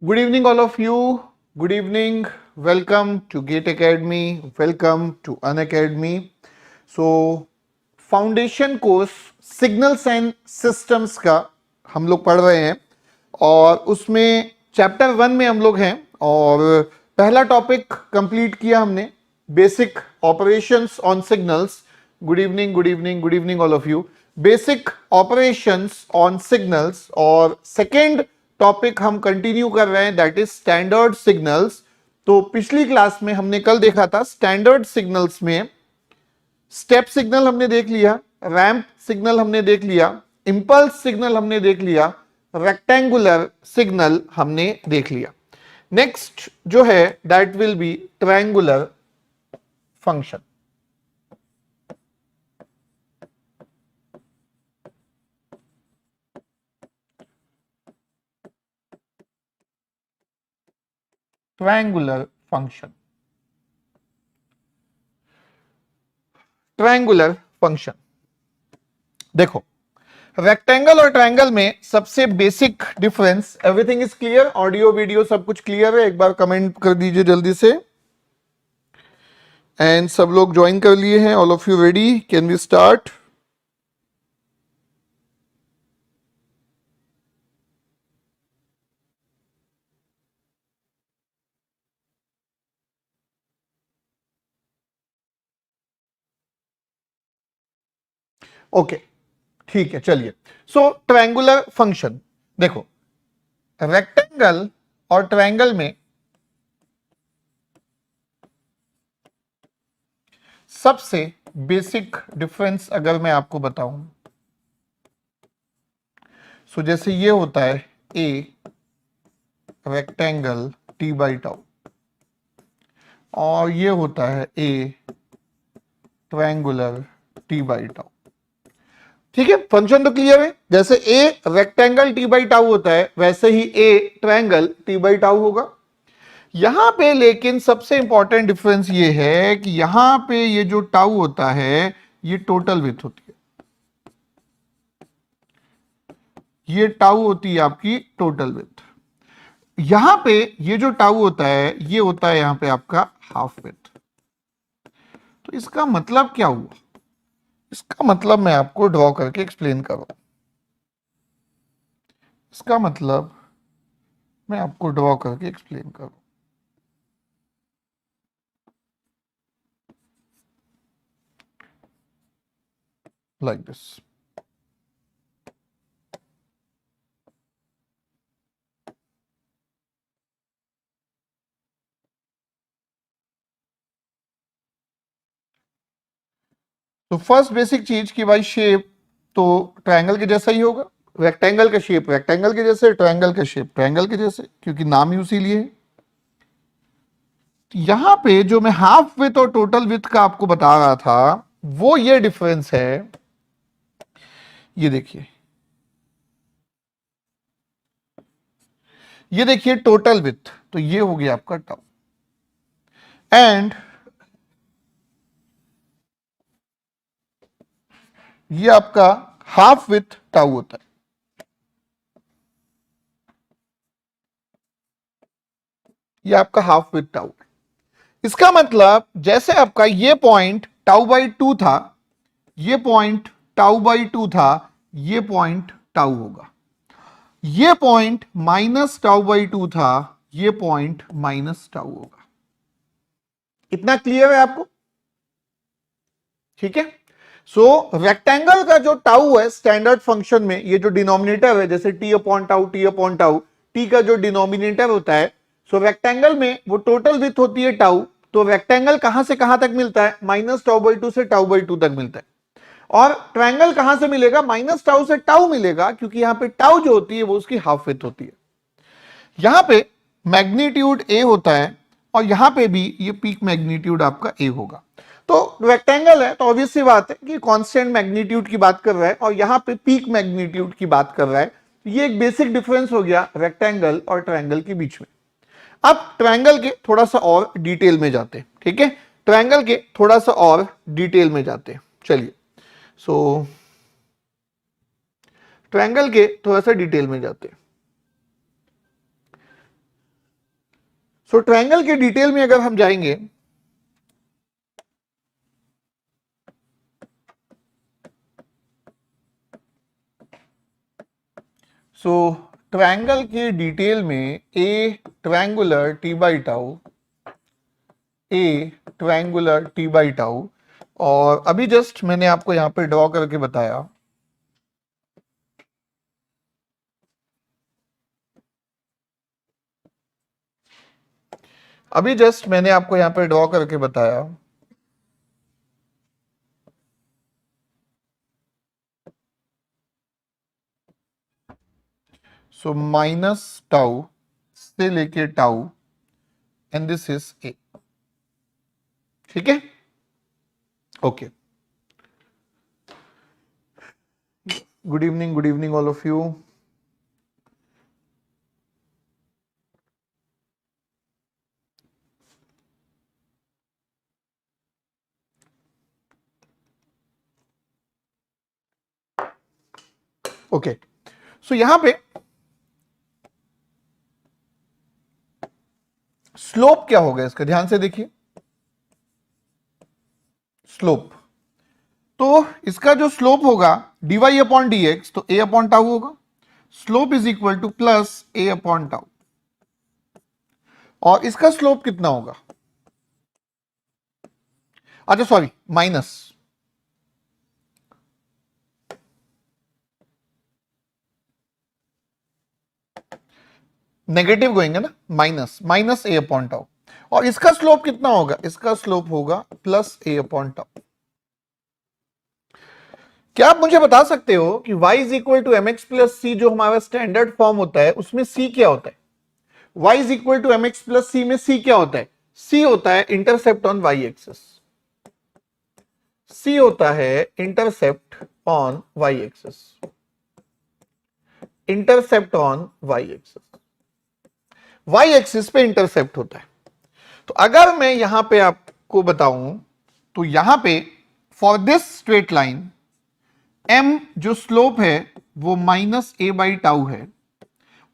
Good evening, all of you. Good evening. Welcome to Gate Academy. Welcome to Unacademy. So, foundation course signals and systems का हम लोग पढ़ रहे हैं और उसमें चैप्टर 1 में हम लोग हैं और पहला टॉपिक कंप्लीट किया हमने, basic operations on signals. Good evening, good evening, good evening all of you. Basic operations on signals. और सेकेंड टॉपिक हम कंटिन्यू कर रहे हैं, दैट इज स्टैंडर्ड सिग्नल्स. तो पिछली क्लास में हमने कल देखा था स्टैंडर्ड सिग्नल्स में स्टेप सिग्नल हमने देख लिया, रैंप सिग्नल हमने देख लिया, इंपल्स सिग्नल हमने देख लिया, रेक्टेंगुलर सिग्नल हमने देख लिया. नेक्स्ट जो है that will B triangular function. Triangular function. Triangular function देखो, रेक्टेंगल और ट्रायंगल में सबसे basic difference. Everything is clear? Audio video सब कुछ क्लियर है? एक बार कमेंट कर दीजिए जल्दी से. एंड सब लोग ज्वाइन कर लिए हैं? All of you ready? Can we start? Okay, ठीक है, चलिए. सो ट्रायंगुलर फंक्शन देखो, रेक्टेंगल और ट्रायंगल में सबसे बेसिक डिफरेंस अगर मैं आपको बताऊं, सो जैसे ये होता है A rectangle t by tau और ये होता है A triangular t by tau. ठीक है, फंक्शन तो क्लियर है. जैसे A rectangle t by tau होता है वैसे ही A triangle t by tau होगा. यहां पे लेकिन सबसे इंपॉर्टेंट डिफरेंस ये है कि यहां पे ये जो टाउ होता है ये टोटल विड्थ होती है. ये टाउ होती है आपकी टोटल विड्थ. यहां पे ये जो टाउ होता है ये होता है यहां पे आपका हाफ विड्थ. तो इसका मतलब क्या हुआ? इसका मतलब मैं आपको ड्रॉ करके एक्सप्लेन करूं. इसका मतलब मैं आपको ड्रॉ करके एक्सप्लेन करूं. Like this. तो फर्स्ट बेसिक चीज कि भाई शेप तो ट्रायंगल के जैसा ही होगा. रेक्टेंगल का शेप रेक्टेंगल के जैसे, ट्रायंगल का शेप ट्रायंगल के जैसे, क्योंकि नाम ही उसी लिए है. यहां पे जो मैं हाफ विथ और टोटल विथ का आपको बता रहा था वो ये डिफरेंस है. ये देखिए, ये देखिए टोटल विथ, तो ये हो गया आपका टाउ. एंड ये आपका हाफ विथ टाउ होता है. ये आपका हाफ विथ टाउ. इसका मतलब जैसे आपका ये पॉइंट टाउ बाई टू था, ये पॉइंट टाउ बाई टू था, ये पॉइंट टाउ होगा. ये point minus tau by two था, ये पॉइंट माइनस टाउ होगा. इतना क्लियर है आपको? ठीक है. सो रेक्टेंगल का जो टाउ है स्टैंडर्ड फंक्शन में, ये जो डिनोमिनेटर है जैसे T upon tau, T upon tau, T का जो डिनोमिनेटर होता है, सो रेक्टेंगल में वो टोटल विड्थ होती है टाउ. तो रेक्टेंगल कहां से कहां तक मिलता है? माइनस टाउ बाई टू से टाउ बाई टू तक मिलता है. और ट्रायंगल कहां से मिलेगा? माइनस टाउ से टाउ मिलेगा, क्योंकि यहां पे टाउ जो होती है वो उसकी हाफ विड्थ होती है. यहां पे मैग्नीट्यूड ए होता है और यहां पे भी ये पीक मैग्नीट्यूड आपका ए होगा. तो रेक्टेंगल है तो ऑब्वियस सी बात है कि कांस्टेंट मैग्नीट्यूड की बात कर रहा है और यहां पे पीक मैग्नीट्यूड की बात कर रहा है. ये एक बेसिक डिफरेंस हो गया रेक्टेंगल और ट्रायंगल के बीच में. अब ट्रायंगल के थोड़ा सा और डिटेल में जाते हैं. ठीक है, ट्रायंगल के थोड़ा सा और डिटेल में जाते हैं. चलिए, सो ट्रायंगल के थोड़ा सा डिटेल में जाते हैं. सो ट्रायंगल के डिटेल में अगर हम जाएंगे, सो ट्रायंगल के डिटेल में A triangular t by tau, A triangular t by tau, और अभी जस्ट मैंने आपको यहां पे ड्रॉ करके बताया, अभी जस्ट मैंने आपको यहां पे ड्रॉ करके बताया, सो माइनस टाउ से लेके tau and this is A. ठीक है, okay. Good evening all of you. Okay, so यहां पे स्लोप क्या होगा इसका, ध्यान से देखिए। स्लोप, तो इसका जो स्लोप होगा dy अपॉन dx, तो a अपॉन टाउ होगा। Slope is equal to plus a upon tau, और इसका स्लोप कितना होगा, अच्छा सॉरी माइनस, नेगेटिव गोएंगे ना, minus minus a upon tau, और इसका स्लोप कितना होगा, इसका स्लोप होगा प्लस a अपॉन टाउ। क्या आप मुझे बता सकते हो कि y is equal to m x plus c जो हमारा स्टैंडर्ड फॉर्म होता है उसमें c क्या होता है? y is equal to m x plus c में c क्या होता है? c होता है intercept on y axis, c होता है intercept on y axis, intercept on y axis, y axis पे इंटरसेप्ट होता है। तो अगर मैं यहां पे आपको बताऊं तो यहां पे for this straight line m जो स्लोप है वो माइनस a बाई टाउ है,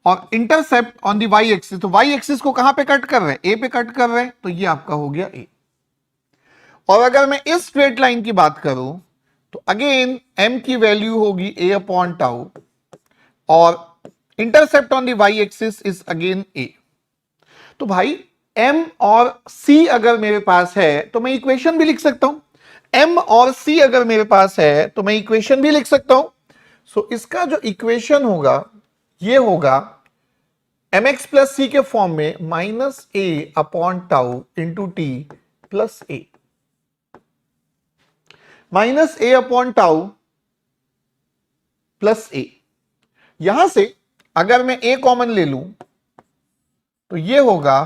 और intercept on the y axis, तो वाई एक्सिस को कहां पे कट कर रहे हैं, ए पे कट कर रहे हैं, तो ये आपका हो गया ए। और अगर मैं इस स्ट्रेट लाइन की बात करूं तो अगेन m की वैल्यू होगी a अपॉन टाउ, और intercept on the y axis is again a। तो भाई m और c अगर मेरे पास है तो मैं इक्वेशन भी लिख सकता हूं, m और c अगर मेरे पास है तो मैं इक्वेशन भी लिख सकता हूं। सो इसका जो इक्वेशन होगा ये होगा एम एक्स प्लस सी के फॉर्म में minus a upon tau into t plus a, minus a upon tau plus a. यहां से अगर मैं ए कॉमन ले लूं तो ये होगा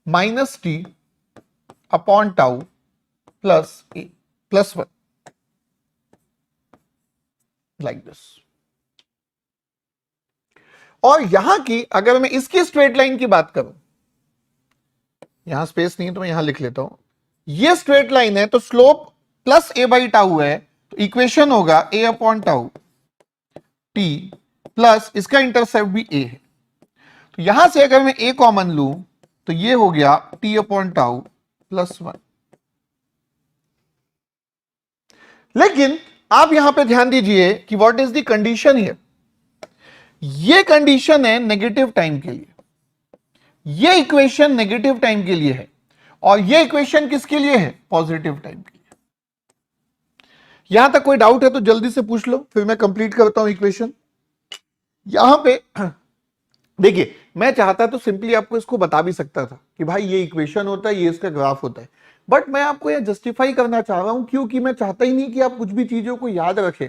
minus t upon tau plus A plus one, like this. और यहां की अगर मैं इसकी स्ट्रेट लाइन की बात करूं, यहां स्पेस नहीं है तो मैं यहां लिख लेता हूं, ये स्ट्रेट लाइन है तो slope plus A by tau है, तो इक्वेशन होगा ए अपॉन टाउ टी प्लस इसका इंटरसेप्ट भी ए है, तो यहां से अगर मैं ए कॉमन लूं तो ये हो गया T upon tau plus one. लेकिन आप यहां पे ध्यान दीजिए कि what is the condition here, ये कंडीशन है नेगेटिव टाइम के लिए, ये इक्वेशन नेगेटिव टाइम के लिए है, और ये इक्वेशन किसके लिए है, पॉजिटिव टाइम के लिए। यहां तक कोई डाउट है तो जल्दी से पूछ लो, फिर मैं कंप्लीट करता हूं इक्वेशन। यहां पे देखिए मैं चाहता तो सिंपली आपको इसको बता भी सकता था कि भाई ये इक्वेशन होता है, ये इसका ग्राफ होता है, बट मैं आपको ये जस्टिफाई करना चाह रहा हूं क्योंकि मैं चाहता ही नहीं कि आप कुछ भी चीजों को याद रखें,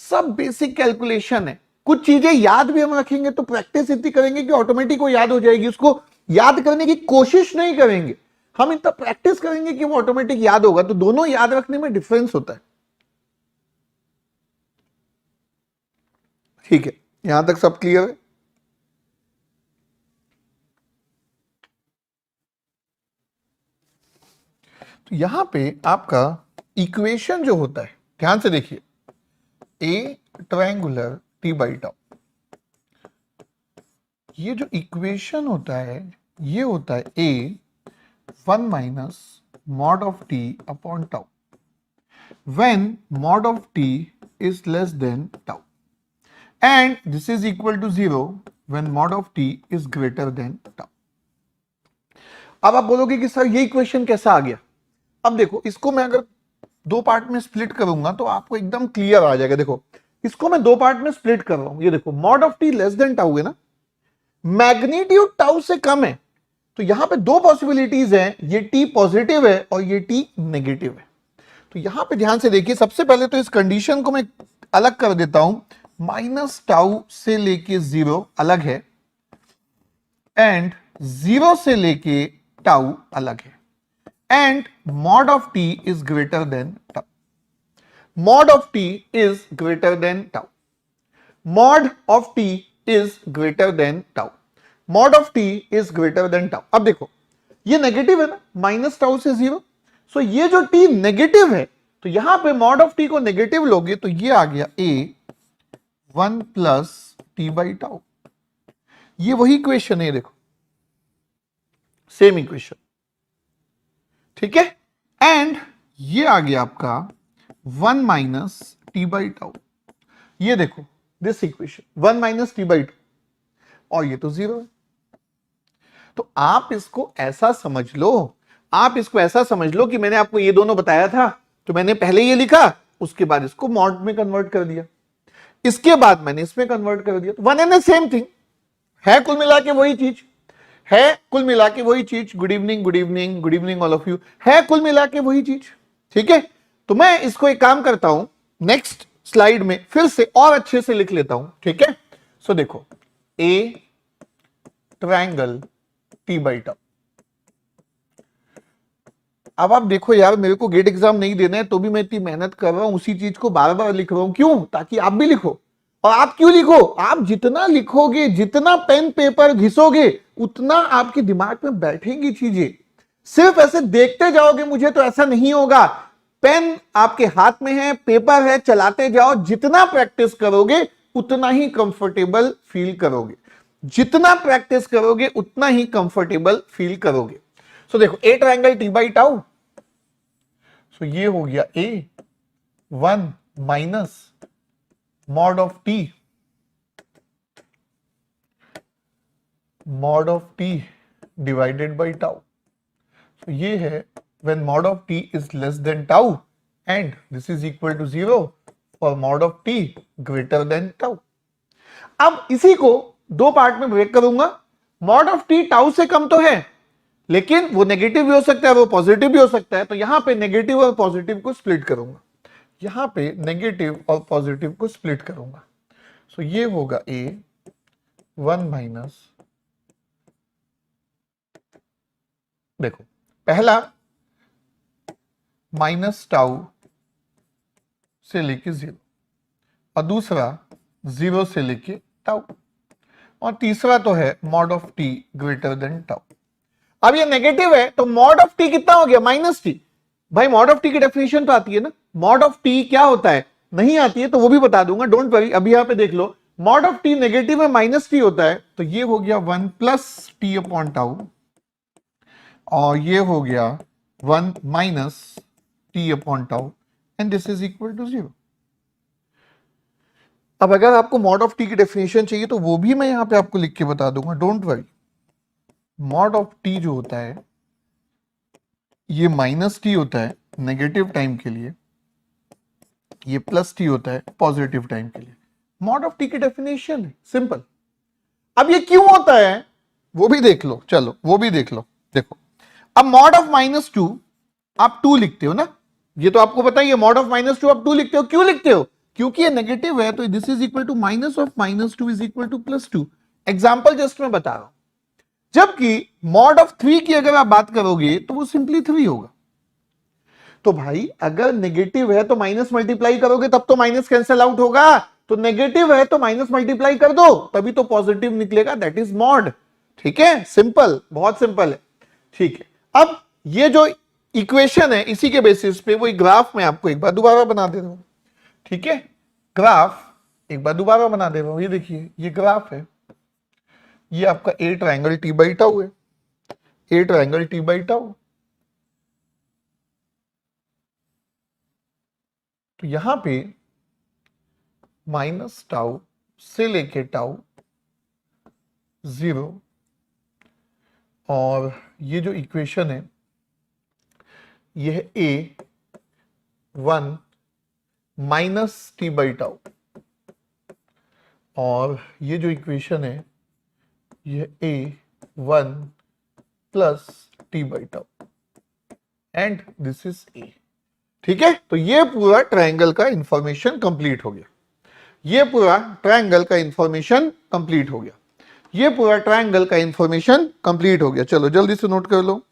सब बेसिक कैलकुलेशन है। कुछ चीजें याद भी हम रखेंगे तो प्रैक्टिस इतनी करेंगे कि ऑटोमेटिक वो याद हो जाएगी, उसको याद करने की कोशिश नहीं करेंगे, हम इतना प्रैक्टिस करेंगे कि वो ऑटोमेटिक याद होगा। तो दोनों याद रखने में डिफरेंस होता है। ठीक है, यहां तक सब क्लियर है? तो यहां पे आपका इक्वेशन जो होता है, ध्यान से देखिए, ए ट्रायंगुलर टी बाई टाउ, ये जो इक्वेशन होता है ये होता है a 1 minus mod of t upon tau when mod of t is less than tau and this is equal to 0 when mod of t is greater than tau. अब आप बोलोगे कि सर ये इक्वेशन कैसा आ गया? अब देखो, इसको मैं अगर दो पार्ट में स्प्लिट करूंगा तो आपको एकदम क्लियर आ जाएगा. देखो, इसको मैं दो पार्ट में स्प्लिट कर रहा हूं. ये देखो, mod of T less than tau है ना, मैग्नीट्यूड टाउ से कम है, तो यहां पे दो पॉसिबिलिटीज हैं, ये टी पॉजिटिव है और ये टी नेगेटिव है. तो यहां पे ध्यान से देखिए, सबसे पहले तो इस कंडीशन को मैं अलग कर देता हूं. माइनस टाउ से लेके 0 अलग है एंड 0 से लेके टाउ अलग है and mod of t is greater than tau. Mod of t is greater than tau. Mod of t is greater than tau. Mod of t is greater than tau. अब देखो, ये negative है ना, minus tau से 0. सो ये जो t negative है, तो यहां पे मॉड ऑफ t को नेगेटिव लोगे तो ये आ गया a 1 plus T by tau. ये वही इक्वेशन है, देखो सेम इक्वेशन, ठीक है. एंड ये आ गया आपका 1 माइनस टी बाई टाउ. ये देखो this equation 1 minus T by 2 और ये तो 0 है. तो आप इसको ऐसा समझ लो, आप इसको ऐसा समझ लो कि मैंने आपको ये दोनों बताया था, तो मैंने पहले ये लिखा, उसके बाद इसको मॉड में कन्वर्ट कर दिया, इसके बाद मैंने इसमें कन्वर्ट कर दिया. तो one and the same thing है, कुल मिला के वही चीज है, कुल मिला के वही चीज. Good evening, good evening, good evening all of you. है कुल मिला के वही चीज, ठीक है. तो मैं इसको एक काम करता हूं, नेक्स्ट स्लाइड में फिर से और अच्छे से लिख लेता हूं, ठीक है. सो देखो, A triangle t by tau. अब आप देखो यार, मेरे को गेट एग्जाम नहीं देना है तो भी मैं इतनी मेहनत कर रहा हूं, उसी चीज को बार बार लिख रहा हूं. क्यों? ताकि आप भी लिखो. और आप क्यों लिखो? आप जितना लिखोगे, जितना पेन पेपर घिसोगे, उतना आपके दिमाग में बैठेंगी चीजें. सिर्फ ऐसे देखते जाओगे मुझे, तो ऐसा नहीं होगा. पेन आपके हाथ में है, पेपर है, चलाते जाओ. जितना प्रैक्टिस करोगे उतना ही कंफर्टेबल फील करोगे. जितना प्रैक्टिस करोगे उतना ही कंफर्टेबल फील करोगे. सो देखो, A triangle t by tau. So ये हो गया A 1 minus mod of t, mod of t divided by tau. तो ये है when mod of t is less than tau and this is equal to 0 for mod of t greater than tau. अब इसी को दो part में break करूंगा. mod of t tau से कम तो है, लेकिन वो नेगेटिव भी हो सकता है, वो पॉजिटिव भी हो सकता है. तो यहां पे नेगेटिव और पॉजिटिव को स्प्लिट करूंगा. यहां पे नेगेटिव और पॉजिटिव को स्प्लिट करूंगा. सो ये होगा a 1 माइनस, देखो पहला माइनस टाउ से लेके 0 और दूसरा 0 से लेके टाउ और तीसरा तो है mod of T greater than tau. अब ये नेगेटिव है तो मॉड ऑफ टी कितना हो गया? Minus T. भाई मॉड ऑफ टी की डेफिनेशन तो आती है ना, मॉड ऑफ टी क्या होता है? नहीं आती है तो वो भी बता दूंगा, डोंट वरी. अभी यहां पे देख लो, मॉड ऑफ टी नेगेटिव में माइनस टी होता है, तो ये हो गया 1 प्लस टी अपॉन टाउ और ये हो गया 1 minus t upon tau and this is equal to 0. अब अगर आपको मॉड ऑफ टी की डेफिनेशन चाहिए तो वो भी मैं यहां पे आपको लिख के बता दूंगा, don't worry. Mod of T जो होता है ये माइनस टी होता है नेगेटिव टाइम के लिए, ये प्लस टी होता है पॉजिटिव टाइम के लिए. मॉड ऑफ टी की डेफिनेशन है, सिंपल. अब ये क्यों होता है वो भी देख लो, चलो वो भी देख लो. देखो, अब मॉड ऑफ माइनस टू आप 2 लिखते हो ना, ये तो आपको पता ही है. मॉड ऑफ माइनस टू आप 2 लिखते हो. क्यों लिखते हो? क्योंकि ये नेगेटिव है, तो this is equal to minus of minus two is equal to plus 2. Example just मैं बता रहा हूं. जबकि मॉड ऑफ 3 की अगर आप बात करोगे तो वो सिंपली 3 होगा. तो भाई अगर नेगेटिव है तो माइनस मल्टीप्लाई करोगे तब तो माइनस कैंसिल आउट होगा. तो नेगेटिव है तो माइनस मल्टीप्लाई कर दो, तभी तो पॉजिटिव निकलेगा. That is mod. ठीक है, सिंपल, बहुत सिंपल है. ठीक है, अब ये जो इक्वेशन है इसी के बेसिस पे वो ग्राफ में आपको एक बार दोबारा बना दे रहा हूं. ठीक है, ग्राफ एक बार दोबारा बना दे रहा हूं. ये देखिए, ये ग्राफ है. ये आपका A triangle t by tau है, A triangle t by tau. तो यहां पे माइनस टाउ से लेके टाउ 0, और ये जो इक्वेशन है ये है ए 1 माइनस टी बाई टाउ, और ये जो इक्वेशन है ये ए 1 plus T by tau, and this is A. ठीक है, तो ये पूरा ट्रायंगल का इंफॉर्मेशन कंप्लीट हो गया, ये पूरा ट्रायंगल का इंफॉर्मेशन कंप्लीट हो गया, ये पूरा ट्रायंगल का इंफॉर्मेशन कंप्लीट हो गया। चलो जल्दी से नोट कर लो।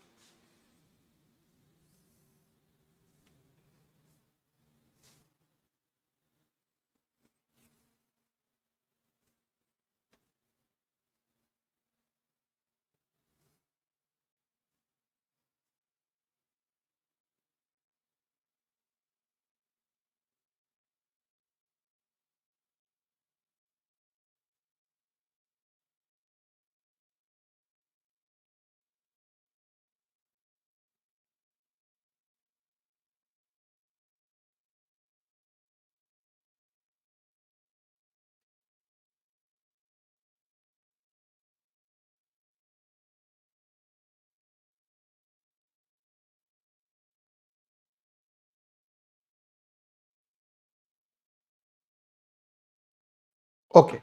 ओके,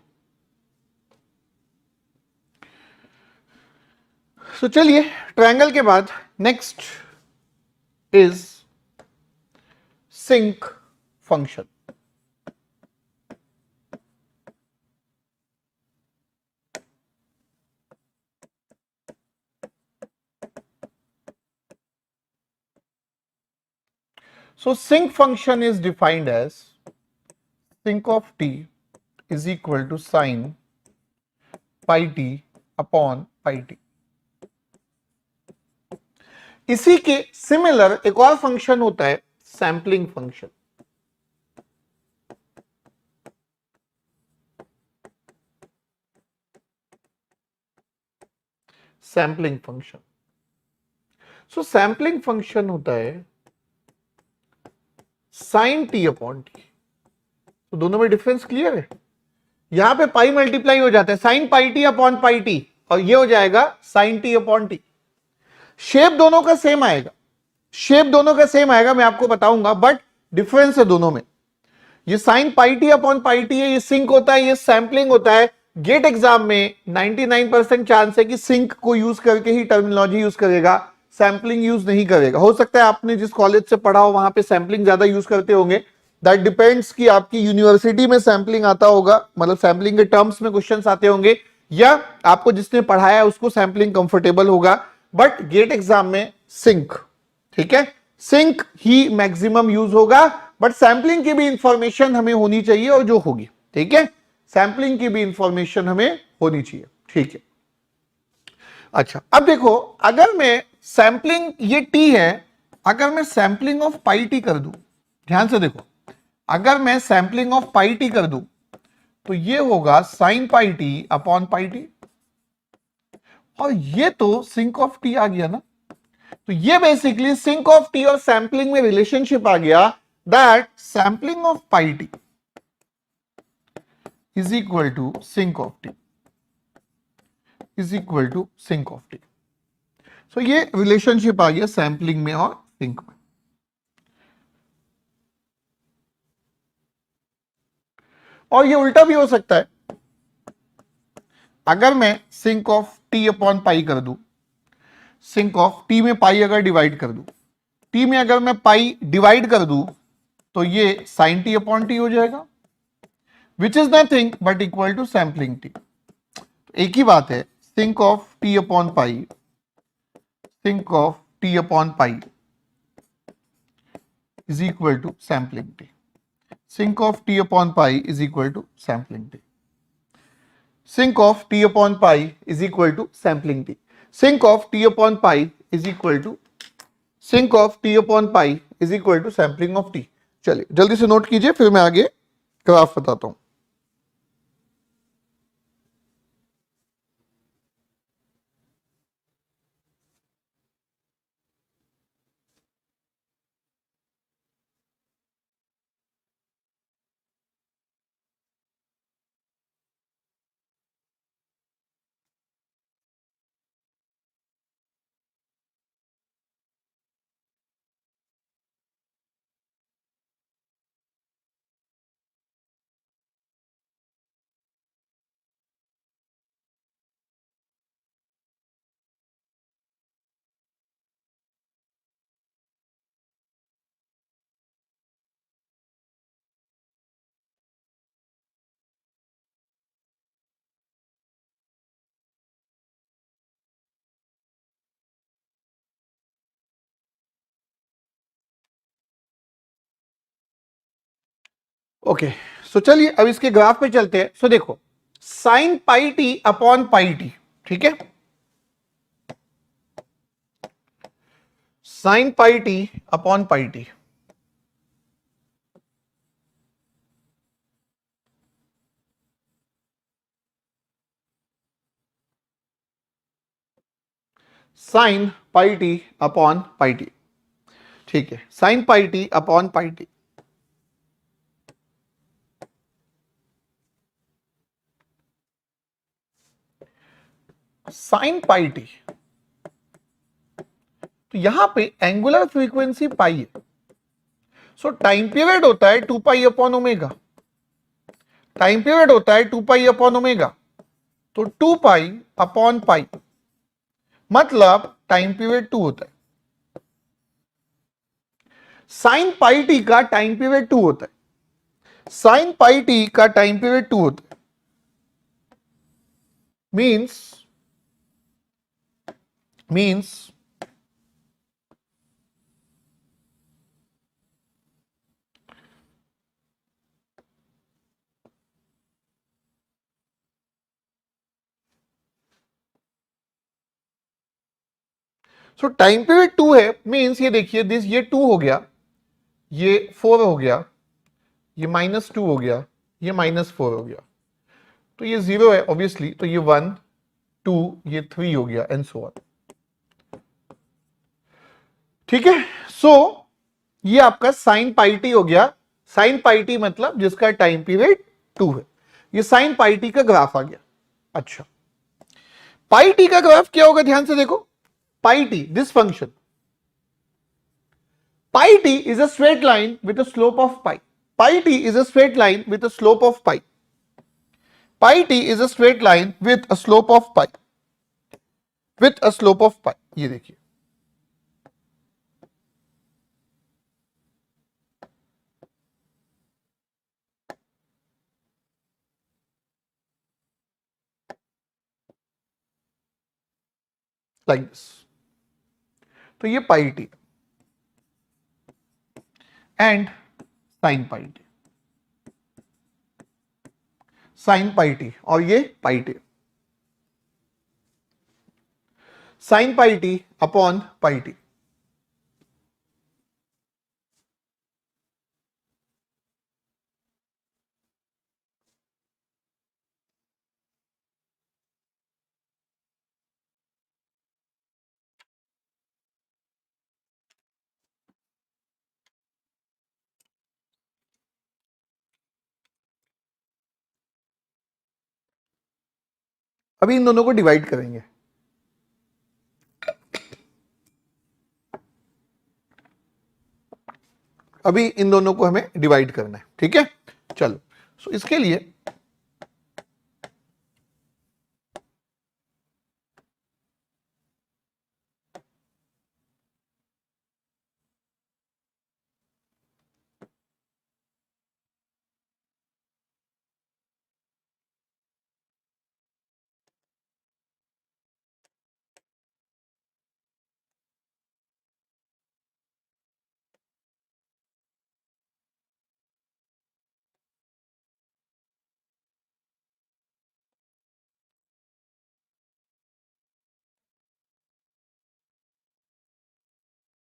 तो चलिए ट्रायंगल के बाद next is sinc function. So sinc function is defined as sinc of t is equal to sin pi t upon pi t। इसी के सिमिलर एक और फंक्शन होता है सैंपलिंग फंक्शन। सैंपलिंग फंक्शन, सो सैंपलिंग फंक्शन होता है साइन टी अपॉन टी। तो दोनों में डिफरेंस क्लियर है, यहां पे पाई मल्टीप्लाई हो जाता है sine pi t upon pi t, और ये हो जाएगा sine t upon t. Shape दोनों का सेम आएगा, शेप दोनों का सेम आएगा, मैं आपको बताऊंगा, बट डिफरेंस है दोनों में। ये sign pi t upon pi T है, ये सिंक होता है, ये सैंपलिंग होता है। गेट एग्जाम में 99% चांस है कि सिंक को यूज करके ही टर्मिनोलॉजी यूज करेगा, सैंपलिंग यूज नहीं करेगा। हो सकता है आपने जिस कॉलेज से पढ़ा हो वहां पे सैंपलिंग ज्यादा यूज करते होंगे, दैट डिपेंड्स कि आपकी यूनिवर्सिटी में सैंपलिंग आता होगा, मतलब सैंपलिंग के टर्म्स में क्वेश्चंस आते होंगे, या आपको जिसने पढ़ाया उसको सैंपलिंग कंफर्टेबल होगा, बट गेट एग्जाम में सिंक, ठीक है, सिंक ही मैक्सिमम यूज होगा। बट सैंपलिंग की भी इंफॉर्मेशन हमें होनी चाहिए, और जो होगी, ठीक है, सैंपलिंग की भी इंफॉर्मेशन हमें होनी चाहिए, ठीक है। अच्छा, अब देखो, अगर मैं सैंपलिंग, ये टी है, अगर मैं सैंपलिंग ऑफ पाई टी कर दूं, ध्यान से देखो, अगर मैं सैंपलिंग ऑफ पाई टी कर दूं तो ये होगा sine pi t upon pi t, और ये तो सिंक ऑफ टी आ गया ना। तो ये बेसिकली सिंक ऑफ टी और सैंपलिंग में रिलेशनशिप आ गया, that sampling of pi t is equal to sinc of t, is equal to sinc of t. So ये रिलेशनशिप आ गया सैंपलिंग में और सिंक में। और ये उल्टा भी हो सकता है, अगर मैं sinc of t upon pi कर दूं, सिंक ऑफ टी में पाई अगर डिवाइड कर दूं, टी में अगर मैं पाई डिवाइड कर दूं तो ये साइन टी अपॉन टी हो जाएगा, which is nothing but equal to sampling t. एक ही बात है, sinc of t upon pi, sinc of t upon pi is equal to sampling t, sinc of t upon pi is equal to sampling t, sinc of t upon pi is equal to sampling t, sinc of t upon pi is equal to, sinc of t upon pi is equal to sampling of T. चलिए जल्दी से note कीजिए, फिर मैं आगे graph बताता हूं। Okay, सो चलिए अब इसके ग्राफ पे चलते हैं। सो देखो, sign pi t upon pi T, ठीक है, sine pi t upon pi t, sine pi t upon pi T, ठीक है, sine pi t upon pi t. Sine pi t, तो यहां पे एंगुलर फ्रीक्वेंसी पाई है, सो टाइम पीरियड होता है 2 pi upon omega, time period होता है 2 पाई अपॉन ओमेगा, तो 2 पाई अपॉन पाई मतलब टाइम पीरियड 2 होता है। साइन पाई टी का टाइम पीरियड 2 होता है, साइन पाई टी का टाइम पीरियड 2 होता है, मींस सो टाइम पीरियड 2 है, मींस ये देखिए दिस, ये 2 हो गया, ये 4 हो गया, ये -2 हो गया, ये -4 हो गया, तो ये 0 है ऑब्वियसली, तो ये 1 2, ये 3 हो गया एंड सो ऑन, ठीक है। सो ये आपका साइन पाई टी हो गया, साइन पाई टी मतलब जिसका टाइम पीरियड 2 है, ये साइन पाई टी का ग्राफ आ गया। अच्छा, पाई टी का ग्राफ क्या होगा, ध्यान से देखो, pi t this function, pi t is a straight line with a slope of pi. Pi t is a straight line with a slope of pi. Pi t is a straight line with a slope of pi. With a slope of pi. ये देखिए, like this. तो ये pi t and sine pi t, sine pi t और ये pi t, sine pi t upon pi t. अभी इन दोनों को डिवाइड करेंगे, अभी इन दोनों को हमें डिवाइड करना है, ठीक है। चलो, सो इसके लिए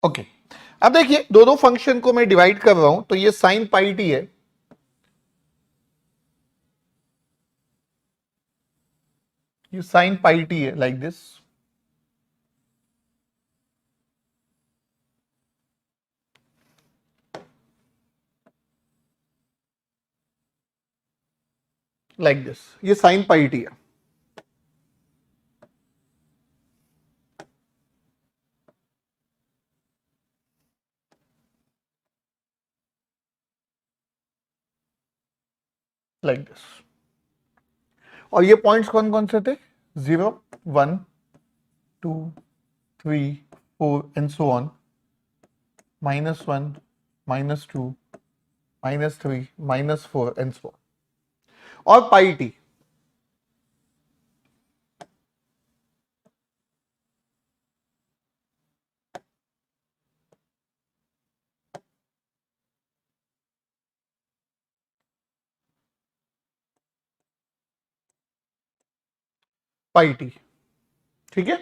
ओके, अब देखिए दोनों फंक्शन को मैं डिवाइड कर रहा हूं, तो ये साइन पाई टी है, ये साइन पाई टी है, लाइक दिस, लाइक दिस, ये साइन पाई टी है। लाइक दिस, और ये पॉइंट्स कौन कौन से थे, 0 1 2 3 4 and so on, -1 -2 -3 -4 and so on, और पाई टी, पाई टी। ठीक है,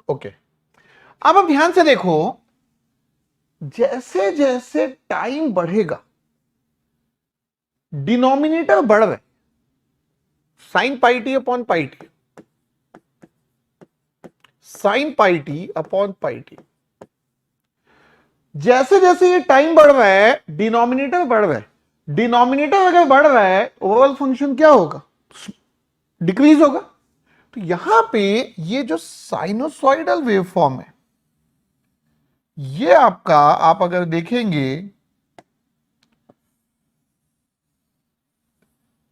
ओके। अब आप ध्यान से देखो, जैसे जैसे टाइम बढ़ेगा डिनोमिनेटर बढ़ रहा है, sine pi t upon pi t, sine pi t upon pi T. जैसे जैसे ये टाइम बढ़ रहा है डिनोमिनेटर बढ़ रहा है, डिनोमिनेटर अगर बढ़ रहा है ओवरऑल फंक्शन क्या होगा, डिक्रीज होगा। तो यहां पे ये जो साइनोसॉइडल वेवफॉर्म है, ये आपका, आप अगर देखेंगे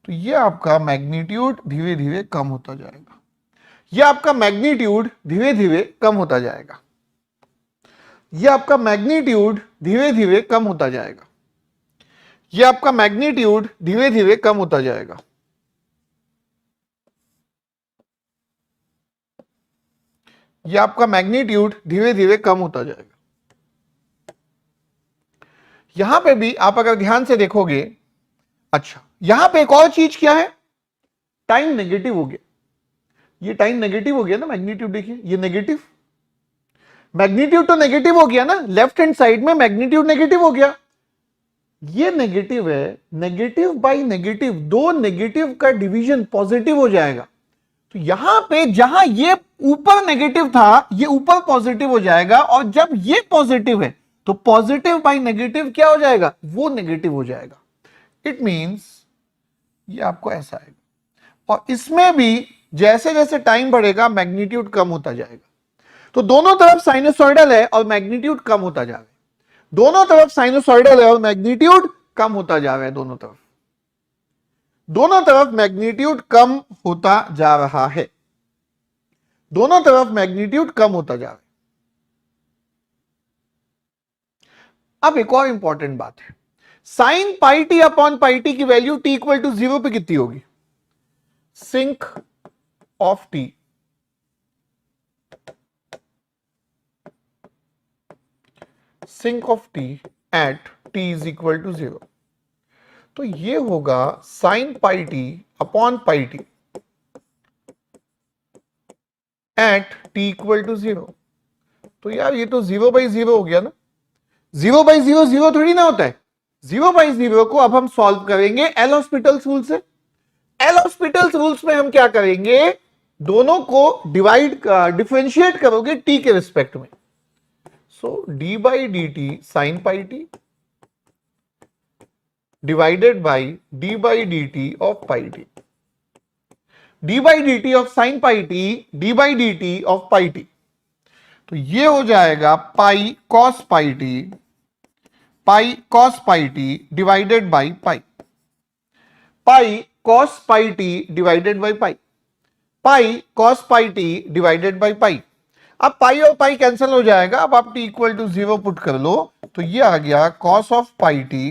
तो ये आपका मैग्नीट्यूड धीरे धीरे कम होता जाएगा, ये आपका मैग्नीट्यूड धीरे धीरे कम होता जाएगा, ये आपका मैग्नीट्यूड धीरे धीरे कम होता जाएगा, ये आपका मैग्नीट्यूड धीरे धीरे कम होता जाएगा। ये आपका मैग्नीट्यूड धीरे धीरे कम होता जाएगा। यहां पे भी आप अगर ध्यान से देखोगे, अच्छा यहां पे एक और चीज क्या है, टाइम नेगेटिव हो गया, ये टाइम नेगेटिव हो गया ना, मैग्नीट्यूड देखिए ये नेगेटिव, मैग्नीट्यूड तो नेगेटिव हो गया ना, लेफ्ट हैंड साइड में मैग्नीट्यूड नेगेटिव हो गया, ये नेगेटिव है, नेगेटिव बाई नेगेटिव, दो नेगेटिव का डिवीजन पॉजिटिव हो जाएगा। तो यहां पे जहां ये ऊपर नेगेटिव था ये ऊपर पॉजिटिव हो जाएगा, और जब ये पॉजिटिव है तो पॉजिटिव बाई नेगेटिव क्या हो जाएगा, वो नेगेटिव हो जाएगा। इट मींस ये आपको ऐसा आएगा, और इसमें भी जैसे जैसे टाइम बढ़ेगा मैग्नीट्यूड कम होता जाएगा। तो दोनों तरफ साइनोसॉइडल है और मैग्नीट्यूड कम होता जा रहा है, दोनों तरफ साइनोसॉइडल है और मैग्नीट्यूड कम होता जा रहा है, दोनों तरफ, दोनों तरफ मैग्नीट्यूड कम होता जा रहा है, दोनों तरफ मैग्नीट्यूड कम होता जा रहा है। अब एक और इंपॉर्टेंट बात है, sine pi t upon pi t की वैल्यू टी इक्वल टू 0 पे कितनी होगी, sinc of t, sinc of t at t is equal to 0। तो ये होगा sine pi t upon pi t at t equal to 0। तो यार ये तो 0/0 हो गया ना, 0/0 0 थोड़ी ना होता है, 0/0 को अब हम सॉल्व करेंगे एल हॉस्पिटल्स रूल से। एल हॉस्पिटल्स रूल्स में हम क्या करेंगे, दोनों को डिफरेंशिएट करोगे टी के रिस्पेक्ट में। So d by d t sine pi t divided by d by d t of pi t, d by d t of sine pi t d by d t of pi t. तो ये हो जाएगा pi cos pi t, pi cos pi t divided by pi, pi cos pi t divided by pi, pi cos pi t divided by pi. अब pi और pi cancel हो जाएगा, अब आप टी इक्वल टू 0 पुट कर लो, तो ये आ गया cos of pi t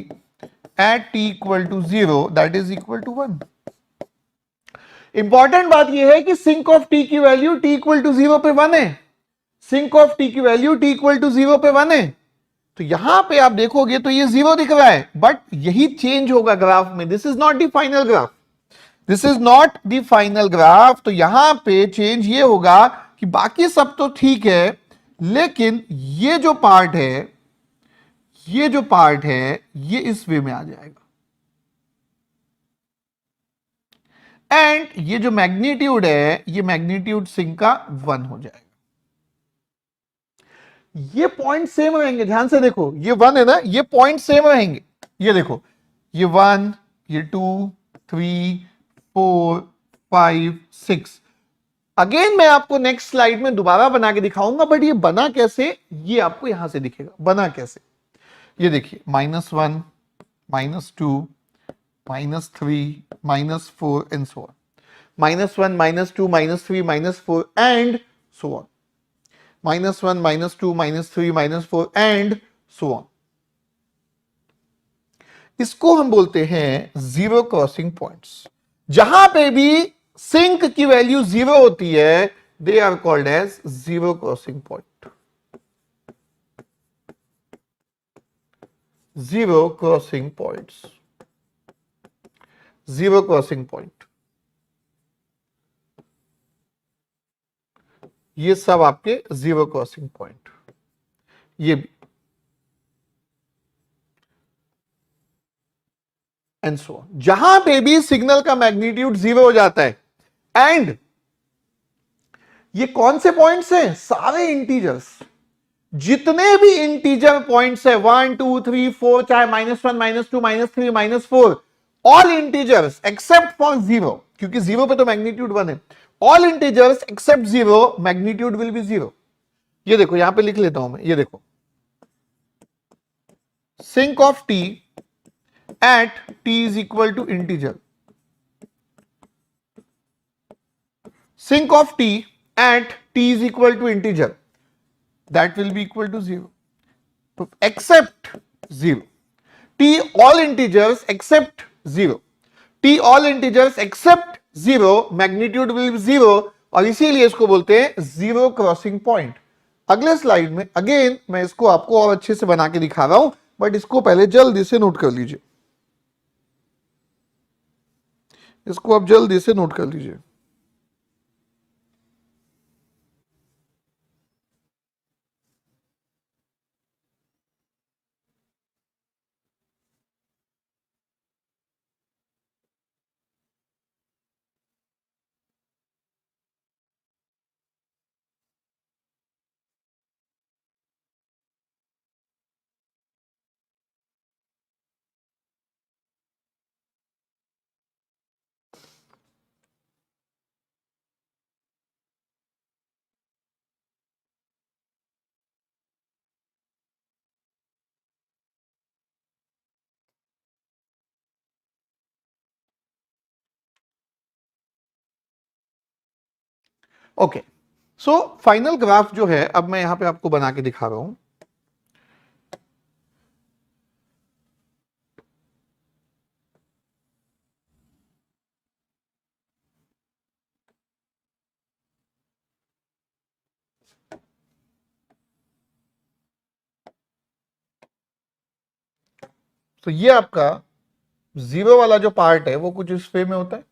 at t equal to 0 that is equal to 1। Important बात यह है कि सिंक ऑफ टी की वैल्यू टी इक्वल टू 0 पे 1 है, सिंक ऑफ टी की वैल्यू टी इक्वल टू 0 पे 1 है। तो यहां पे आप देखोगे तो ये 0 दिख रहा है, बट यही चेंज होगा ग्राफ में, this is not the final graph, this is not the final graph. तो यहां पे चेंज ये होगा कि बाकी सब तो ठीक है, लेकिन ये जो पार्ट है, ये जो पार्ट है ये इस वे में आ जाएगा, एंड ये जो मैग्नीट्यूड है ये मैग्नीट्यूड सिंक का 1 हो जाएगा। ये पॉइंट सेम रहेंगे, ध्यान से देखो, ये 1 है ना, ये पॉइंट सेम रहेंगे, ये देखो ये 1, ये 2, 3, 4, 5, 6। अगेन मैं आपको नेक्स्ट स्लाइड में दोबारा बना के दिखाऊंगा, बट ये बना कैसे ये आपको यहां से दिखेगा, बना कैसे, ये देखिए -1, -2, -3, -4 and so on, -1, -2, -3, -4 and so on, -1, -2, -3, -4 and so on. इसको हम बोलते हैं जीरो क्रॉसिंग पॉइंट्स। जहां पे भी सिंक की वैल्यू 0 होती है, they are called as zero crossing point. Zero crossing points, zero crossing point, ये सब आपके जीरो क्रॉसिंग पॉइंट, ये भी, एंड सो जहां पे भी सिग्नल का मैग्नीट्यूड जीरो हो जाता है, एंड ये कौन से पॉइंट्स हैं? सारे इंटीजर्स, जितने भी इंटीजर पॉइंट्स है 1 2 3 4, चाहे -1 -2 -3 -4, all integers except for zero, क्योंकि जीरो पे तो मैग्नीट्यूड 1 है, all integers except zero magnitude will be zero. ये देखो यहां पे लिख लेता हूं मैं, ये देखो sinc of t at t is equal to integer, sinc of t at t is equal to integer, that will be equal to zero, except zero, t all integers except 0, t all integers except 0 magnitude will be 0, और इसीलिए इसको बोलते हैं zero crossing point. अगले slide में again मैं इसको आपको और अच्छे से बना के दिखा रहा हूं, बट इसको पहले जल्दी से नोट कर लीजिए, इसको आप जल्दी से नोट कर लीजिए। ओके, सो फाइनल ग्राफ जो है अब मैं यहां पे आपको बना के दिखा रहा हूं। तो ये आपका जीरो वाला जो पार्ट है वो कुछ इस वे में होता है,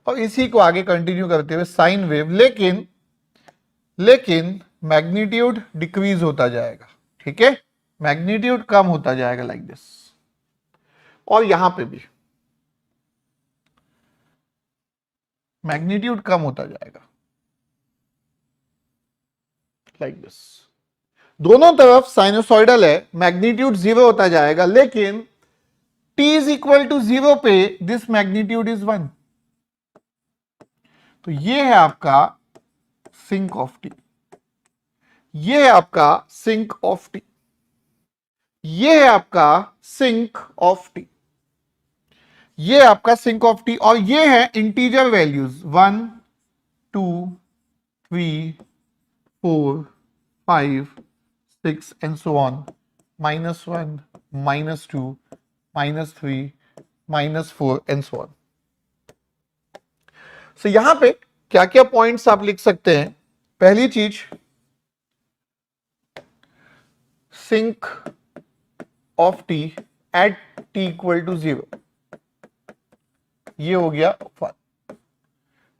और इसी को आगे कंटिन्यू करते हुए साइन वेव, लेकिन मैग्नीट्यूड डिक्रीज होता जाएगा, ठीक है, मैग्नीट्यूड कम होता जाएगा लाइक दिस, और यहां पे भी मैग्नीट्यूड कम होता जाएगा लाइक दिस, दोनों तरफ साइनोसॉइडल है, मैग्नीट्यूड जीरो होता जाएगा, लेकिन t is equal to zero पे दिस मैग्नीट्यूड इज 1। तो ये है आपका सिंक ऑफ टी, ये है आपका सिंक ऑफ टी, ये है आपका सिंक ऑफ टी, ये आपका सिंक ऑफ टी, और ये है integer values 1 2 3 4 5 6 and so on, -1 -2 -3 -4 and so on. So यहां पे क्या क्या पॉइंट्स आप लिख सकते हैं? पहली चीज, sinc of t at t equal to zero, ये हो गया 1,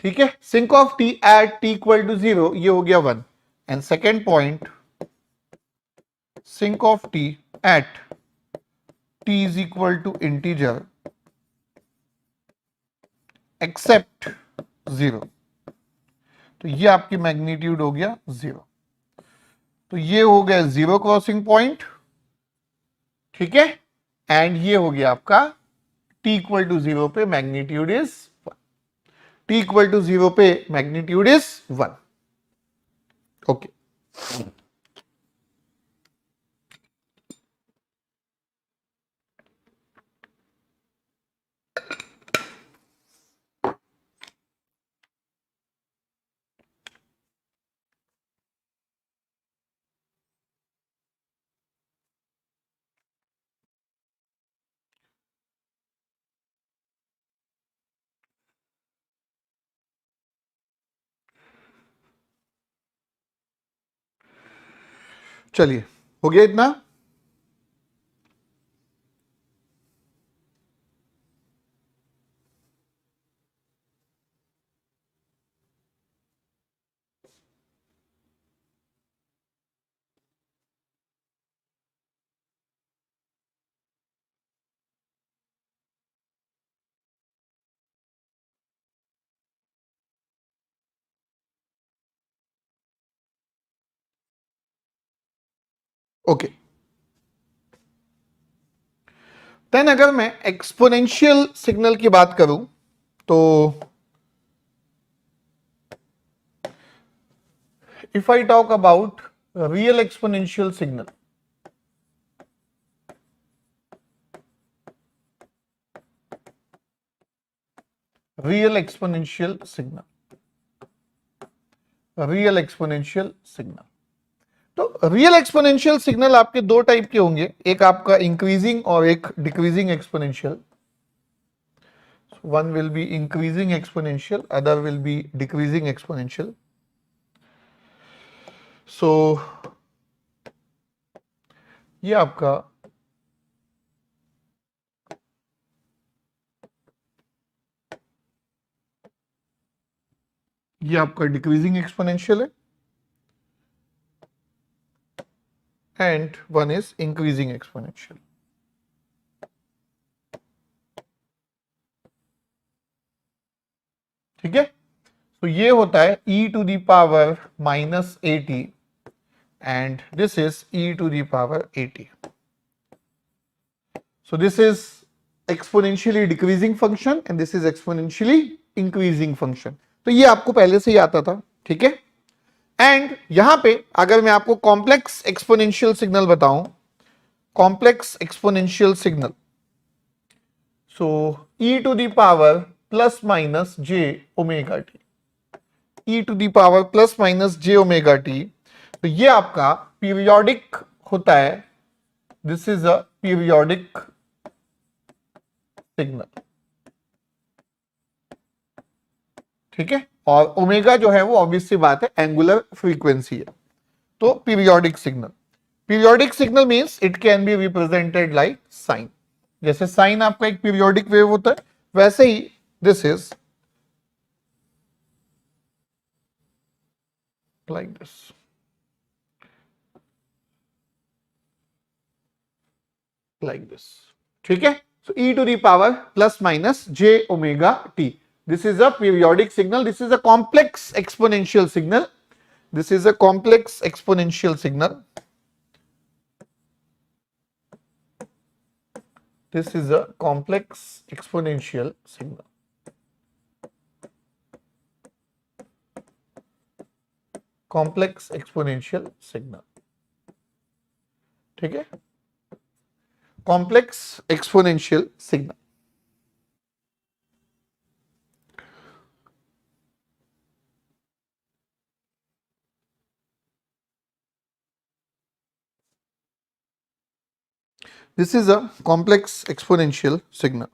ठीक है, sinc of t at t equal to zero, ये हो गया 1, and second point, sinc of t at t is equal to integer except zero, तो ये आपकी मैग्नीट्यूड हो गया जीरो, तो ये हो गया जीरो क्रॉसिंग पॉइंट, ठीक है, एंड ये हो गया आपका t इक्वल टू जीरो पे magnitude is 1, t equal to zero पे मैग्नीट्यूड इज 1, ओके। चलिए, हो गया इतना। ओके, देन अगर मैं एक्सपोनेंशियल सिग्नल की बात करूं तो if I talk about real exponential signal, real exponential signal, real exponential signal, तो रियल एक्सपोनेंशियल सिग्नल आपके दो टाइप के होंगे, एक आपका इंक्रीजिंग और एक decreasing exponential. One will be increasing exponential, other will be decreasing exponential. So ये आपका डिक्रीजिंग एक्सपोनेंशियल है and one is increasing exponential. ठीक है, तो ये होता है e to the power minus at and this is e to the power 80. So this is exponentially decreasing function and this is exponentially increasing function. तो ये आपको पहले से ही आता था. ठीक है, एंड यहां पे अगर मैं आपको कॉम्प्लेक्स एक्सपोनेंशियल सिग्नल बताऊं, complex exponential signal, so e to the power plus minus j omega t, e to the power plus minus j omega t, तो ये आपका पीरियोडिक होता है. This is a periodic signal. ठीक है, और omega जो है वो ऑब्वियस सी बात है एंगुलर फ्रीक्वेंसी है. तो periodic signal, periodic signal means it can be represented like sine. जैसे साइन आपका एक पीरियोडिक वेव होता है, वैसे ही this is like this. Like this. ठीक है, so e to the power plus minus j omega t, this is a periodic signal, this is a complex exponential signal, this is a complex exponential signal, this is a complex exponential signal. Complex exponential signal. ठीक है, complex exponential signal. This is a complex exponential signal.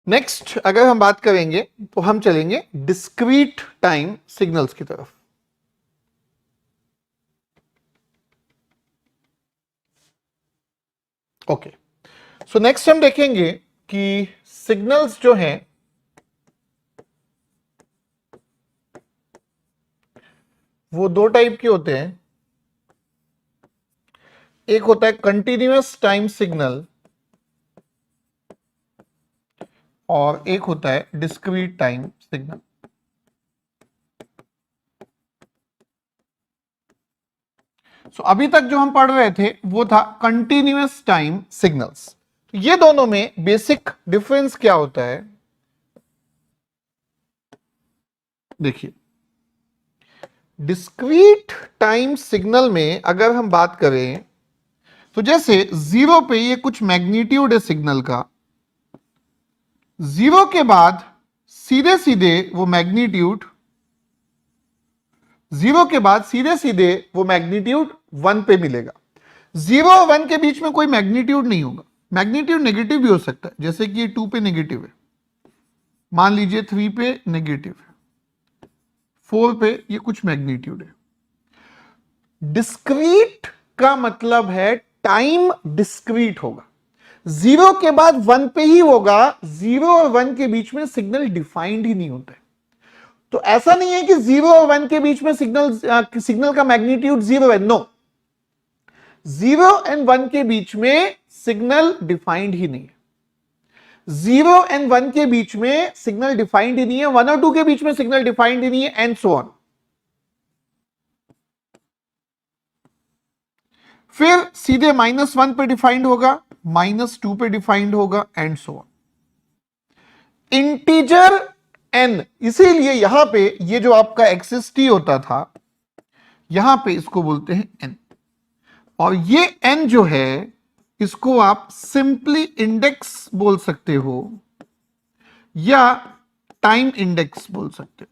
Next अगर हम बात करेंगे तो हम चलेंगे discrete time signals की तरफ। ओके, सो नेक्स्ट हम देखेंगे कि सिग्नल्स जो हैं वो दो टाइप के होते हैं। एक होता है कंटिन्यूअस टाइम सिग्नल और एक होता है डिस्क्रीट टाइम सिग्नल। सो अभी तक जो हम पढ़ रहे थे वो था कंटिन्यूअस टाइम सिग्नल्स। ये दोनों में बेसिक डिफरेंस क्या होता है, देखिए। डिस्क्रीट टाइम सिग्नल में अगर हम बात करें तो जैसे जीरो पे ये कुछ मैग्नीट्यूड है सिग्नल का, जीरो के बाद सीधे सीधे वो मैग्नीट्यूड, जीरो के बाद सीधे सीधे वो मैग्नीट्यूड वन पे मिलेगा। जीरो और वन के बीच में कोई मैग्नीट्यूड नहीं होगा। मैग्नीट्यूड नेगेटिव भी हो सकता है, जैसे कि ये टू पे नेगेटिव है, मान लीजिए थ्री पे नेगेटिव है, फोर पे ये कुछ मैग्नीट्यूड है। डिस्क्रीट का मतलब है टाइम डिस्क्रीट होगा, जीरो के बाद वन पे ही होगा, जीरो और वन के बीच में सिग्नल डिफाइंड ही नहीं होता है। तो ऐसा नहीं है कि जीरो और वन के बीच में सिग्नल का मैग्नीट्यूड जीरो है, नो, जीरो एंड वन के बीच में सिग्नल डिफाइंड ही नहीं है। जीरो एंड वन के बीच में सिग्नल डिफाइंड ही नहीं है, वन और टू के बीच में सिग्नल डिफाइंड ही नहीं है, एंड सो ऑन। फिर सीधे माइनस वन पे डिफाइंड होगा, माइनस टू पे डिफाइंड होगा, and so on. Integer n, इसीलिए यहां पे ये जो आपका एक्सिस टी होता था, यहां पे इसको बोलते हैं एन। और ये एन जो है इसको आप सिंपली इंडेक्स बोल सकते हो या टाइम इंडेक्स बोल सकते हो।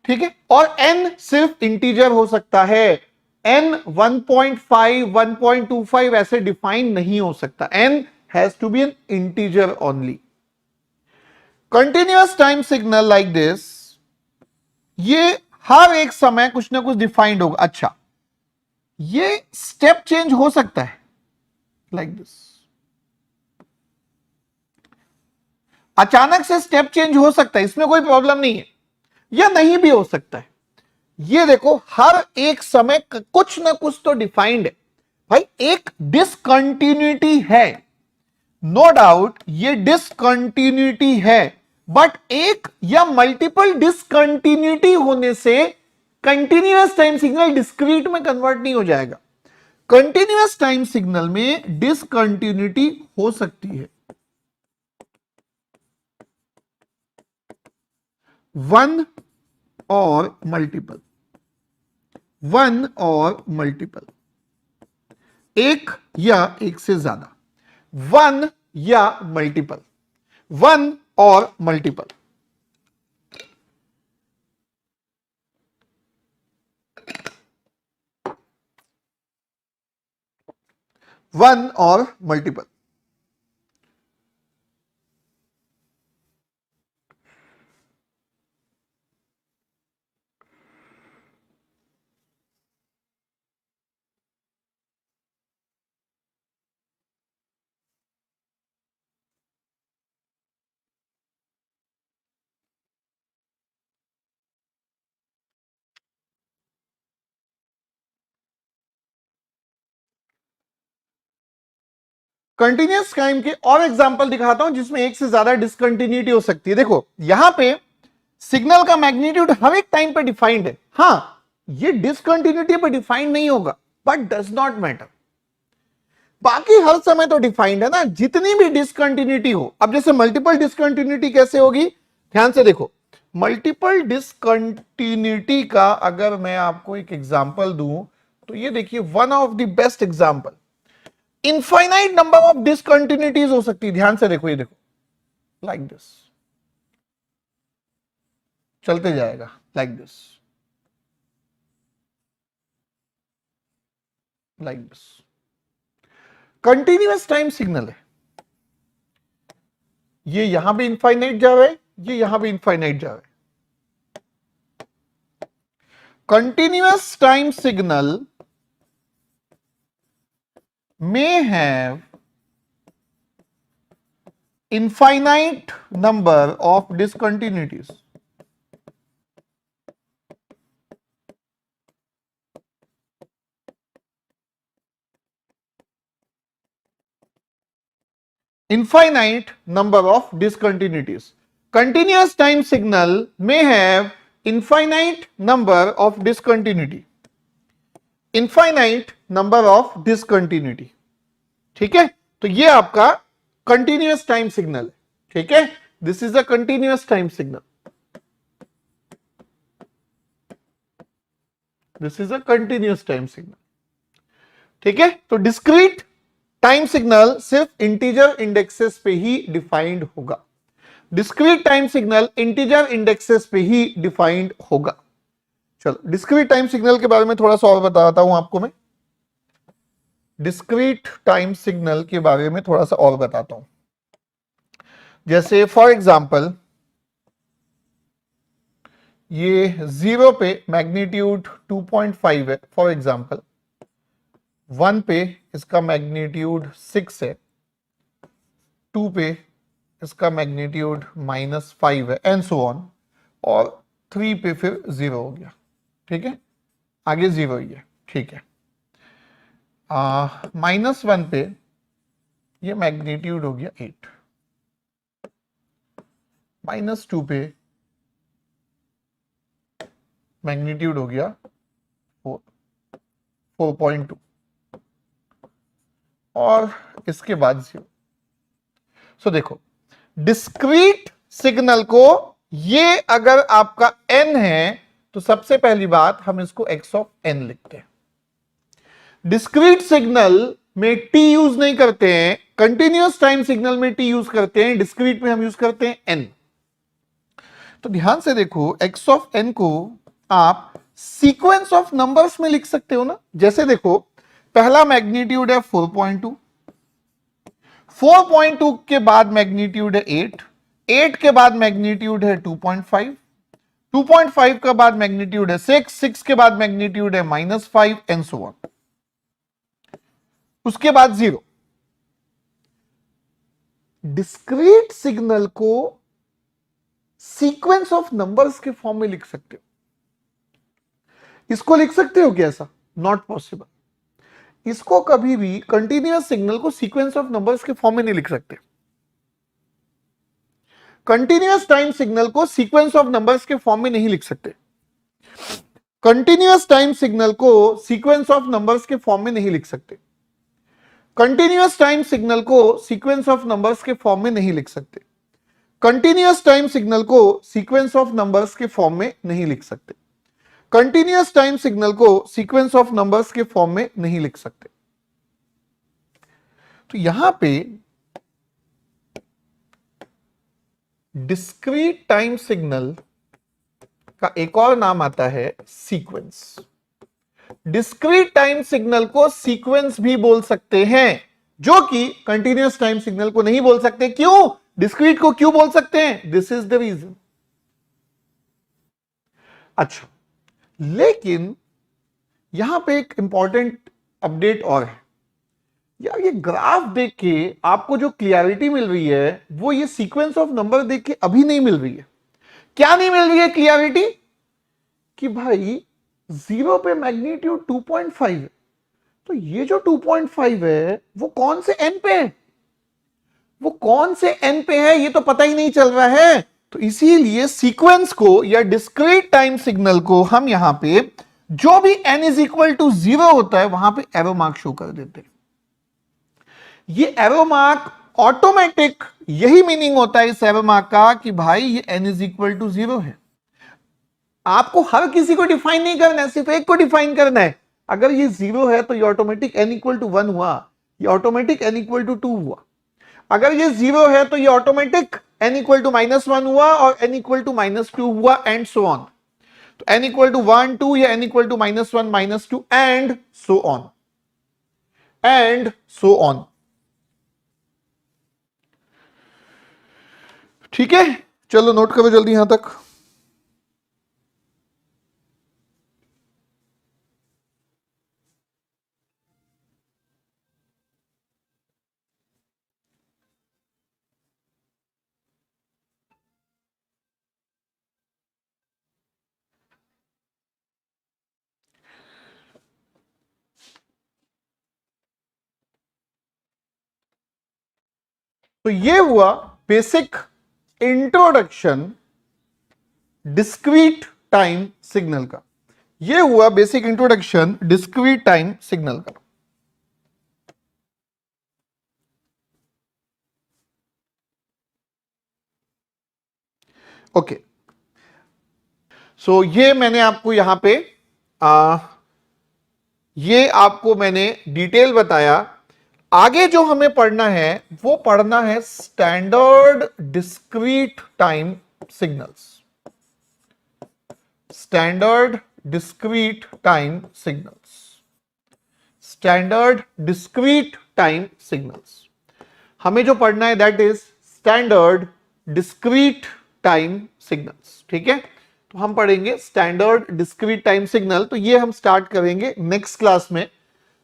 ठीक है, और n सिर्फ इंटीजर हो सकता है, n 1.5 1.25 ऐसे डिफाइन नहीं हो सकता, n has to be an integer only. Continuous time signal like this, ये हर एक समय कुछ ना कुछ डिफाइंड होगा। अच्छा, ये स्टेप चेंज हो सकता है लाइक दिस, अचानक से स्टेप चेंज हो सकता है, इसमें कोई प्रॉब्लम नहीं है, या नहीं भी हो सकता है। ये देखो हर एक समय कुछ ना कुछ तो डिफाइंड है भाई, एक डिसकंटिन्यूटी है, नो डाउट ये डिसकंटिन्यूटी है, बट एक या मल्टीपल डिसकंटिन्यूटी होने से कंटिन्यूअस टाइम सिग्नल डिस्क्रीट में कन्वर्ट नहीं हो जाएगा। कंटिन्यूअस टाइम सिग्नल में डिसकंटिन्यूटी हो सकती है, वन और मल्टीपल, वन और मल्टीपल, एक या एक से ज्यादा, वन या मल्टीपल, वन और मल्टीपल। वन और मल्टीपल। कंटिन्यूअस टाइम के और एग्जांपल दिखाता हूं जिसमें एक से ज्यादा डिसकंटिन्यूटी हो सकती है। देखो यहां पे सिग्नल का मैग्नीट्यूड हर एक टाइम पे डिफाइंड है, हां ये डिसकंटिन्यूटी पे डिफाइंड नहीं होगा, बट डज नॉट मैटर, बाकी हर समय तो डिफाइंड है ना, जितनी भी डिसकंटिन्यूटी हो। अब जैसे मल्टीपल डिसकंटिन्यूटी कैसे होगी, ध्यान से देखो। मल्टीपल डिसकंटिन्यूटी का अगर मैं आपको एक एग्जांपल दूं तो ये देखिए, one of the best example, infinite number of discontinuities हो सकती है। ध्यान से देखो, ये देखो लाइक दिस, चलते जाएगा like this, like this. Continuous time signal है, ये यहां भी इनफाइनाइट जा रहा है, ये यहां भी इनफाइनाइट जा रहा है. Continuous time signal may have infinite number of discontinuities. Infinite number of discontinuities. Continuous time signal may have infinite number of discontinuity. Infinite number of discontinuity. ठीक है, तो ये आपका कंटिन्यूअस टाइम सिग्नल है. ठीक है, this is a continuous time signal. This is a continuous time signal. ठीक है, तो डिस्क्रीट टाइम सिग्नल सिर्फ इंटीजर इंडेक्सेस पे ही डिफाइंड होगा. Discrete time signal integer indexes पे ही डिफाइंड होगा. चलो डिस्क्रीट टाइम सिग्नल के बारे में थोड़ा सा और बताता हूं आपको मैं. डिस्क्रीट टाइम सिग्नल के बारे में थोड़ा सा और बताता हूं. जैसे फॉर एग्जांपल ये 0 पे मैग्नीट्यूड 2.5 है, फॉर एग्जांपल 1 पे इसका मैग्नीट्यूड 6 है, 2 पे इसका मैग्नीट्यूड -5 है, एंड सो ऑन, और 3 पे फिर 0 हो गया. ठीक है, आगे 0 ही है. ठीक है, -1 पे ये मैग्नीट्यूड हो गया 8, -2 पे मैग्नीट्यूड हो गया 4.2, और इसके बाद 0. सो देखो डिस्क्रीट सिग्नल को, ये अगर आपका n है तो सबसे पहली बात हम इसको x ऑफ n लिखते हैं. डिस्क्रीट सिग्नल में t यूज नहीं करते हैं, कंटिन्यूअस टाइम सिग्नल में t यूज करते हैं, डिस्क्रीट में हम यूज करते हैं n. तो ध्यान से देखो x ऑफ n को आप सीक्वेंस ऑफ नंबर्स में लिख सकते हो ना. जैसे देखो पहला मैग्नीट्यूड है 4.2, 4.2 के बाद मैग्नीट्यूड है 8, 8 के बाद मैग्नीट्यूड है 2.5, 2.5 के बाद मैग्नीट्यूड है 6, 6 के बाद मैग्नीट्यूड है -5, एंड सो ऑन. उसके बाद 0. डिस्क्रीट सिग्नल को सीक्वेंस ऑफ नंबर्स के फॉर्म में लिख सकते हो. इसको लिख सकते हो क्या ऐसा? Not possible. इसको कभी भी कंटिन्यूअस सिग्नल को सीक्वेंस ऑफ नंबर्स के फॉर्म में नहीं लिख सकते. कंटिन्यूअस टाइम सिग्नल को सीक्वेंस ऑफ नंबर्स के फॉर्म में नहीं लिख सकते. कंटिन्यूअस टाइम सिग्नल को सीक्वेंस ऑफ नंबर्स के फॉर्म में नहीं लिख सकते. कंटिन्यूअस टाइम सिग्नल को सीक्वेंस ऑफ नंबर्स के फॉर्म में नहीं लिख सकते. कंटिन्यूअस टाइम सिग्नल को सीक्वेंस ऑफ नंबर्स के फॉर्म में नहीं लिख सकते. कंटिन्यूअस टाइम सिग्नल को सीक्वेंस ऑफ नंबर्स के फॉर्म में नहीं लिख सकते. तो यहां पे डिस्क्रीट टाइम सिग्नल का एक और नाम आता है सीक्वेंस. डिस्क्रीट टाइम सिग्नल को सीक्वेंस भी बोल सकते हैं, जो कि कंटिन्यूअस टाइम सिग्नल को नहीं बोल सकते. क्यों? डिस्क्रीट को क्यों बोल सकते हैं? This is the reason. अच्छा, लेकिन यहां पे एक इंपॉर्टेंट अपडेट और है यार. ये ग्राफ देख के आपको जो क्लियरिटी मिल रही है वो ये सीक्वेंस ऑफ नंबर देख के अभी नहीं मिल रही है. क्या नहीं मिल रही है क्लियरिटी? कि भाई 0 पे मैग्नीट्यूड 2.5 है, तो ये जो 2.5 है वो कौन से n पे है? वो कौन से n पे है ये तो पता ही नहीं चल रहा है. तो इसीलिए सीक्वेंस को या डिस्क्रीट टाइम सिग्नल को हम यहां पे जो भी n इज इक्वल टू 0 होता है वहां पे एरो मार्क शो कर देते हैं. ये एरो मार्क ऑटोमेटिक, यही मीनिंग होता है इस एरो मार्क का कि भाई ये n इज इक्वल टू 0 है. आपको हर किसी को डिफाइन नहीं करना है, सिर्फ एक को डिफाइन करना है. अगर ये 0 है तो ये ऑटोमेटिक n इक्वल टू 1 हुआ, ये ऑटोमेटिक n इक्वल टू 2 हुआ. अगर ये 0 है तो ये ऑटोमेटिक n इक्वल टू -1 हुआ और n इक्वल टू -2 हुआ, एंड सो ऑन. तो n इक्वल टू 1 2 या n equal to -1 -2 and so on, and so on. ठीक है, चलो नोट करो जल्दी यहां तक। तो ये हुआ basic introduction discrete time signal का। ये हुआ basic introduction discrete time signal का। ओके, सो ये मैंने आपको यहां पे ये आपको मैंने डिटेल बताया। आगे जो हमें पढ़ना है वो पढ़ना है standard discrete time signals. Standard discrete time signals. Standard discrete time signals हमें जो पढ़ना है that is standard discrete time signals. ठीक है, तो हम पढ़ेंगे स्टैंडर्ड डिस्क्रीट टाइम सिग्नल। तो ये हम स्टार्ट करेंगे नेक्स्ट क्लास में।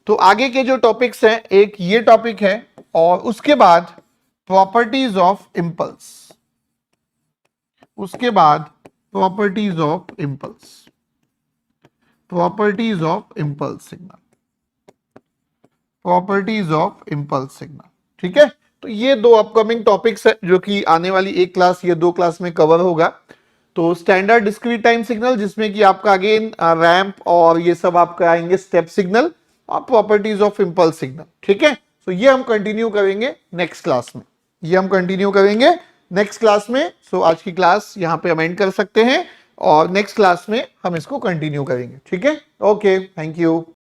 तो आगे के जो टॉपिक्स हैं, एक ये टॉपिक है और उसके बाद प्रॉपर्टीज ऑफ इंपल्स, उसके बाद properties of impulse, properties of impulse signal, properties of impulse signal. ठीक है, तो ये दो अपकमिंग टॉपिक्स है जो कि आने वाली एक क्लास, ये दो क्लास में कवर होगा। तो स्टैंडर्ड डिस्क्रीट टाइम सिग्नल जिसमें कि आपका अगेन रैंप और ये सब आपका आएंगे स्टेप सिग्नल और प्रॉपर्टीज ऑफ इंपल्स सिग्नल। ठीक है, तो ये हम कंटिन्यू करेंगे नेक्स्ट क्लास में, ये हम कंटिन्यू करेंगे नेक्स्ट क्लास में। सो आज की क्लास यहां पे हम एंड कर सकते हैं और नेक्स्ट क्लास में हम इसको कंटिन्यू करेंगे। ठीक है, ओके, थैंक यू।